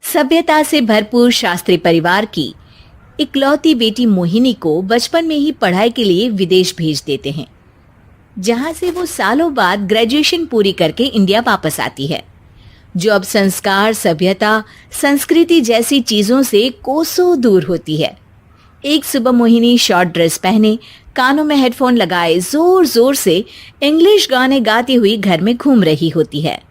सभ्यता से भरपूर शास्त्री परिवार की इकलौती बेटी मोहिनी को बचपन में ही पढ़ाई के लिए विदेश भेज देते हैं, जहां से वो सालों बाद ग्रेजुएशन पूरी करके इंडिया वापस आती है, जो अब संस्कार, सभ्यता, संस्कृति जैसी चीजों से कोसों दूर होती है। एक सुबह मोहिनी शॉर्ट ड्रेस पहने, कानों में हेडफोन लगाए जोर जोर से इंग्लिश गाने गाती हुई घर में घूम रही होती है।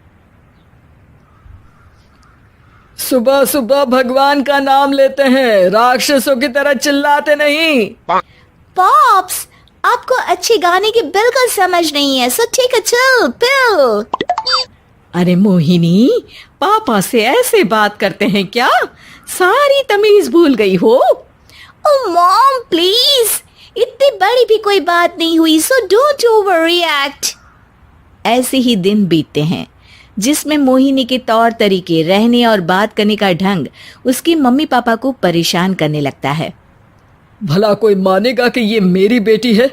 सुबह सुबह भगवान का नाम लेते हैं, राक्षसों की तरह चिल्लाते नहीं। पॉप्स, आपको अच्छे गाने की बिल्कुल समझ नहीं है, so take a chill pill. अरे मोहिनी, पापा से ऐसे बात करते हैं क्या? सारी तमीज भूल गई हो। ओह मॉम प्लीज, इतनी बड़ी भी कोई बात नहीं हुई, सो डोंट ओवर रिएक्ट। ऐसे ही दिन बीतते हैं जिसमें मोहिनी के तौर तरीके, रहने और बात करने का ढंग उसकी मम्मी पापा को परेशान करने लगता है। भला कोई मानेगा कि ये मेरी बेटी है?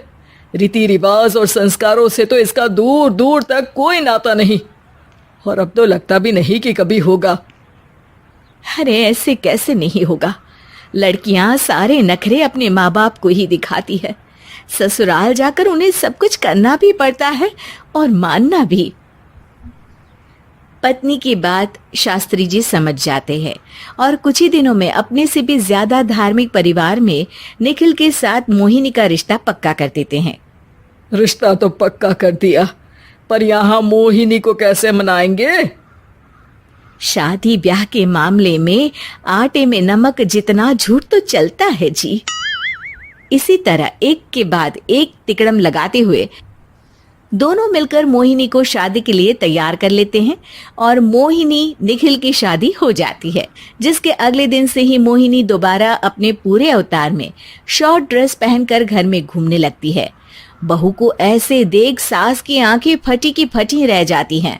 रीति रिवाज और संस्कारों से तो इसका दूर दूर तक कोई नाता नहीं, और अब तो लगता भी नहीं कि कभी होगा। अरे ऐसे कैसे नहीं होगा? लड़कियां सारे नखरे अपने माँ बाप को ही दिखाती है। ससुराल जाकर उन्हें सब कुछ करना भी पड़ता है और मानना भी। पत्नी की बात शास्त्री जी समझ जाते हैं और कुछ ही दिनों में अपने से भी ज्यादा धार्मिक परिवार में निखिल के साथ मोहिनी का रिश्ता पक्का कर देते हैं। रिश्ता तो पक्का कर दिया, पर यहाँ मोहिनी को कैसे मनाएंगे? शादी ब्याह के मामले में आटे में नमक जितना झूठ तो चलता है जी। इसी तरह एक के बाद एक तिकड़म लगाते हुए दोनों मिलकर मोहिनी को शादी के लिए तैयार कर लेते हैं और मोहिनी निखिल की शादी हो जाती है, जिसके अगले दिन से ही मोहिनी दोबारा अपने पूरे अवतार में शॉर्ट ड्रेस पहनकर घर में घूमने लगती है। बहू को ऐसे देख सास की आंखें फटी की फटी रह जाती हैं।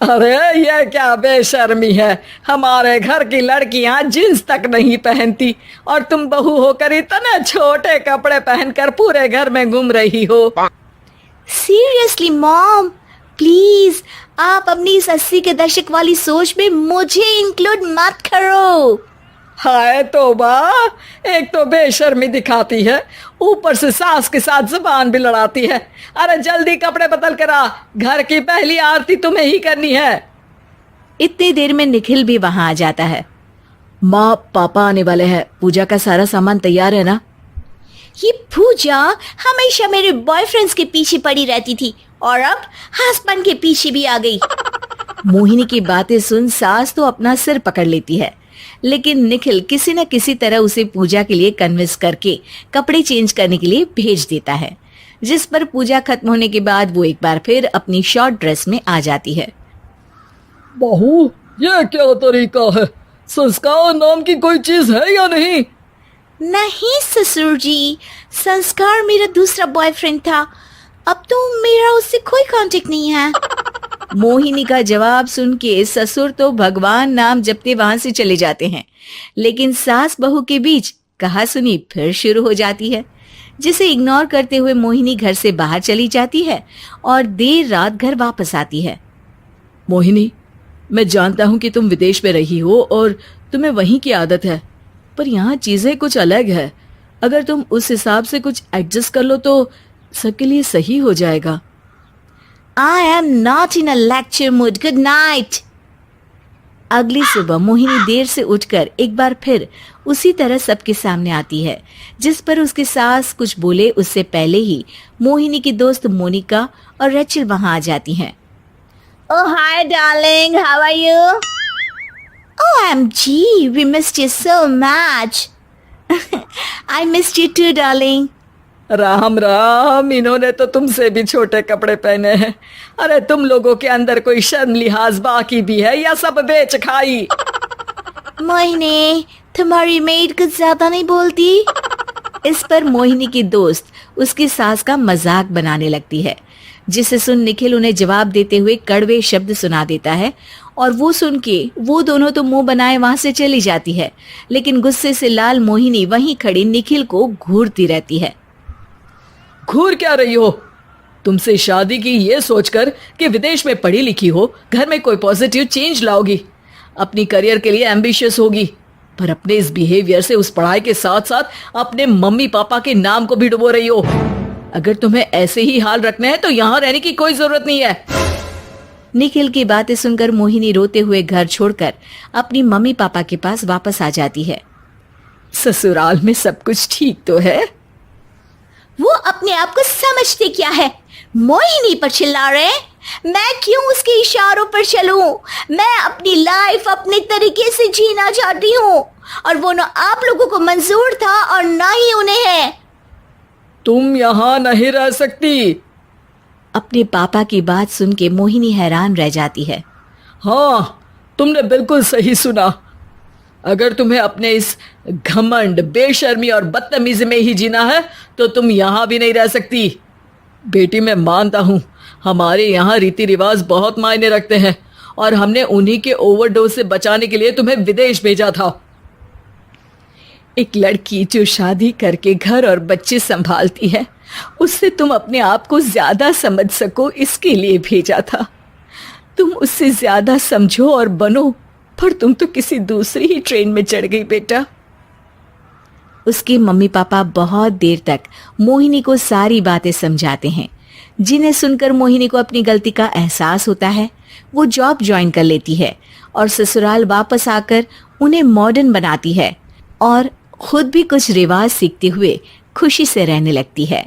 अरे ये क्या बेशर्मी है, हमारे घर की लड़कियां जींस तक नहीं पहनती और तुम बहू होकर इतने छोटे कपड़े पहनकर पूरे घर में घूम रही हो। सीरियसली मॉम, प्लीज आप अपनी इस 80 के दशक वाली सोच में मुझे इंक्लूड मत करो। हाय तौबा, एक तो बेशर्मी दिखाती है, ऊपर से सास के साथ जुबान भी लड़ाती है। अरे जल्दी कपड़े बदल कर आ, घर की पहली आरती तुम्हें ही करनी है। इतनी देर में निखिल भी वहां आ जाता है। माँ पापा आने वाले हैं, पूजा का सारा सामान तैयार है ना? ये पूजा हमेशा मेरे बॉयफ्रेंड्स के पीछे पड़ी रहती थी और अब हस्बैंड के पीछे भी आ गई। मोहिनी की बातें सुन सास तो अपना सिर पकड़ लेती है, लेकिन निखिल किसी न किसी तरह उसे पूजा के लिए कन्विंस करके कपड़े चेंज करने के लिए भेज देता है, जिस पर पूजा खत्म होने के बाद वो एक बार फिर अपनी शॉर्ट ड्रेस में आ जाती है। बहू, ये क्या तरीका है? संस्कार नाम की कोई चीज है या नहीं? नहीं ससुर जी, संस्कार मेरा दूसरा बॉयफ्रेंड था, अब तो मेरा उससे कोई कांटेक्ट नहीं है। मोहिनी का जवाब सुन के ससुर तो भगवान नाम जपते वहां से चले जाते हैं, लेकिन सास बहू के बीच कहा सुनी फिर शुरू हो जाती है, जिसे इग्नोर करते हुए मोहिनी घर से बाहर चली जाती है और देर रात घर वापस आती है। मोहिनी, मैं जानता हूँ कि तुम विदेश में रही हो और तुम्हें वहीं की आदत है, पर यहाँ चीजें कुछ अलग है। अगर तुम उस हिसाब से कुछ एडजस्ट कर लो तो सबके लिए सही हो जाएगा। I am not in a lecture mood. Good night. अगली सुबह मोहिनी देर से उठकर एक बार फिर उसी तरह सबके सामने आती है, जिस पर उसकी सास कुछ बोले उससे पहले ही मोहिनी की दोस्त मोनिका और रेचल वहां आ जाती हैं। Oh hi darling, how are you? OMG, we missed you so much. I missed you too darling. Ram Ram, इन्होंने तो तुमसे भी छोटे कपड़े पहने हैं। अरे तुम लोगों के अंदर कोई शर्म लिहाज बाकी भी है या सब बेच खाई? मोहिनी, तुम्हारी मेड कुछ ज्यादा नहीं बोलती? इस पर मोहिनी की दोस्त उसकी सास का मजाक बनाने लगती है, जिसे सुन निखिल उन्हें जवाब देते हुए कड़वे शब्द सुना देता है और वो सुन के वो दोनों तो मुंह बनाए वहां से चली जाती है, लेकिन गुस्से से लाल मोहिनी वहीं खड़ी निखिल को घूरती रहती है। घूर क्या रही हो? तुमसे शादी की ये सोचकर कि विदेश में पढ़ी लिखी हो, घर में कोई पॉजिटिव चेंज लाओगी। अपनी करियर के लिए एम्बिशियस होगी, पर अपने इस बिहेवियर से उस पढ़ाई के साथ साथ अपने मम्मी पापा के नाम को भी डुबो रही हो। अगर तुम्हें ऐसे ही हाल रखना है तो यहाँ रहने की कोई जरूरत नहीं है। निखिल की बातें सुनकर मोहिनी रोते हुए घर छोड़कर अपनी मम्मी पापा के पास वापस आ जाती है। ससुराल में सब कुछ ठीक तो है? वो अपने आप को समझते क्या है? मोहिनी पर चिल्ला रहे हैं? मैं क्यों उसके इशारों पर चलूं? मैं अपनी लाइफ अपने तरीके से जीना चाहती हूँ और वो ना आप लोगों को मंजूर था और ना ही उन्हें है। तुम यहाँ नहीं रह सकती। अपने पापा की बात सुन के मोहिनी हैरान रह जाती है। हाँ, तुमने बिल्कुल सही सुना। अगर तुम्हें अपने इस घमंड, बेशर्मी और बदतमीजी में ही जीना है तो तुम यहाँ भी नहीं रह सकती। बेटी, मैं मानता हूँ हमारे यहाँ रीति रिवाज बहुत मायने रखते हैं और हमने उन्हीं के ओवरडोज से बचाने के लिए तुम्हें विदेश भेजा था। एक लड़की जो शादी करके घर और बच्चे संभालती है, उससे तुम अपने आप को ज्यादा समझ सको इसके लिए भेजा था। तुम उससे ज्यादा समझो और बनो, पर तुम तो किसी दूसरी ही ट्रेन में चढ़ गई बेटा। उसके मम्मी पापा बहुत देर तक मोहिनी को सारी बातें समझाते हैं, जिन्हें सुनकर मोहिनी को अपनी गलती का एहसास होता है। वो जॉब ज्वाइन कर लेती है और ससुराल वापस आकर उन्हें मॉडर्न बनाती है और खुद भी कुछ रिवाज सीखते हुए खुशी से रहने लगती है।